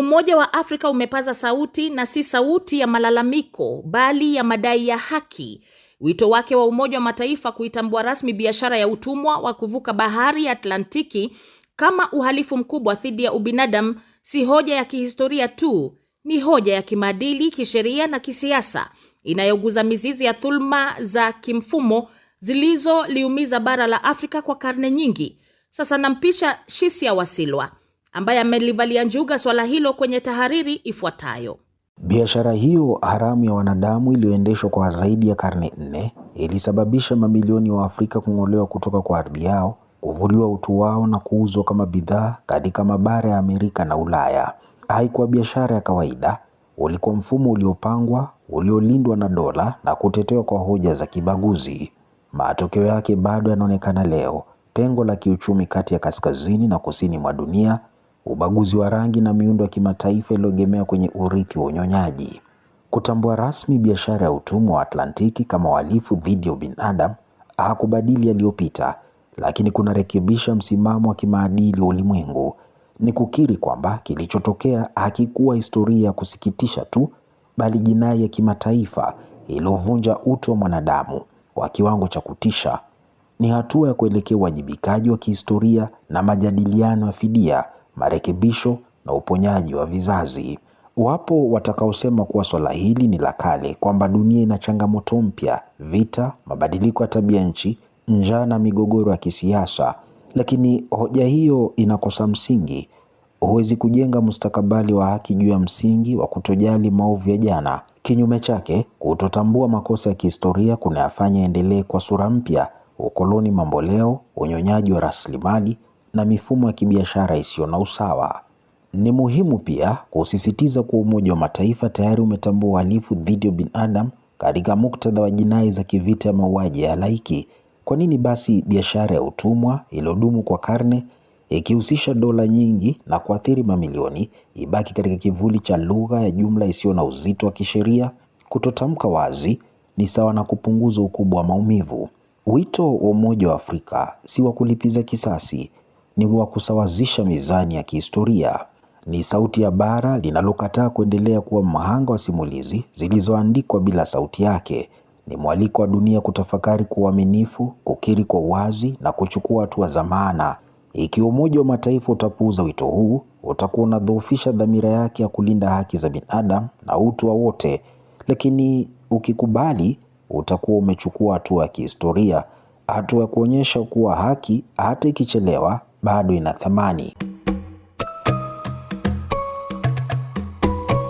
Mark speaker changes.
Speaker 1: Umoja wa Afrika umepaza sauti, na si sauti ya malalamiko bali ya madai ya haki. Wito wake wa Umoja wa Mataifa kuitambua rasmi biashara ya utumwa wa kuvuka bahari ya Atlantiki kama uhalifu mkubwa dhidi ya ubinadamu si hoja ya kihistoria tu, ni hoja ya kimaadili, kisheria na kisiasa inayoguza mizizi ya dhulma za kimfumo zilizoliumiza bara la Afrika kwa karne nyingi. Sasa nampisha Shisia Wasilwa ambaye amelivalia njuga swala hilo kwenye tahariri ifuatayo.
Speaker 2: Biashara hiyo haramu ya wanadamu iliyoendeshwa kwa zaidi ya karne 4 ilisababisha mamilioni wa Afrika kung'olewa kutoka kwa ardhi yao, kuvuliwa utu wao na kuuzwa kama bidhaa katika mabara ya Amerika na Ulaya. Haikuwa biashara ya kawaida, ulikuwa mfumo uliopangwa, uliolindwa na dola na kutetewa kwa hoja za kibaguzi. Matokeo yake bado yanaonekana leo: pengo la kiuchumi kati ya kaskazini na kusini mwa dunia, ubaguzi wa rangi na miundo ya kimataifa iliyoegemea kwenye urithi wa unyonyaji. Kutambua rasmi biashara ya utumwa wa Atlantiki kama uhalifu dhidi ya binadamu hakubadili yaliyopita, lakini kunarekebisha msimamo wa kimaadili wa ulimwengu. Ni kukiri kwamba kilichotokea hakikuwa historia ya kusikitisha tu, bali jinai ya kimataifa iliyovunja utu wa mwanadamu kwa kiwango cha kutisha. Ni hatua ya kuelekea uwajibikaji wa kihistoria na majadiliano ya fidia, marekebisho na uponyaji wa vizazi. Wapo watakaosema kuwa swala hili ni la kale, kwamba dunia ina changamoto mpya: vita, mabadiliko ya tabia nchi, njaa na migogoro ya kisiasa. Lakini hoja hiyo inakosa msingi. Huwezi kujenga mustakabali wa haki juu ya msingi wa kutojali maovu ya jana. Kinyume chake, kutotambua makosa ya kihistoria kunayafanya endelee kwa sura mpya: ukoloni mamboleo, unyonyaji wa rasilimali na mifumo ya kibiashara isiyo na usawa. Ni muhimu pia kusisitiza kuwa Umoja wa Mataifa tayari umetambua uhalifu dhidi ya binadamu katika muktadha wa jinai za kivita ya mauaji ya halaiki. Kwa nini basi biashara ya utumwa iliyodumu kwa karne, ikihusisha dola nyingi na kuathiri mamilioni, ibaki katika kivuli cha lugha ya jumla isiyo na uzito wa kisheria? Kutotamka wazi ni sawa na kupunguza ukubwa wa maumivu. Wito wa Umoja wa Afrika si wa kulipiza kisasi, ni wa kusawazisha mizani ya kihistoria. Ni sauti ya bara linalokataa kuendelea kuwa mhanga wa simulizi zilizoandikwa bila sauti yake. Ni mwaliko wa dunia kutafakari kwa uaminifu, kukiri kwa uwazi na kuchukua hatua za maana. Ikiwa Umoja wa Mataifa utapuuza wito huu, utakuwa unadhoofisha dhamira yake ya kulinda haki za binadamu na utu wa wote. Lakini ukikubali, utakuwa umechukua hatua ya kihistoria, hatua ya kuonyesha kuwa haki hata ikichelewa bado ina thamani.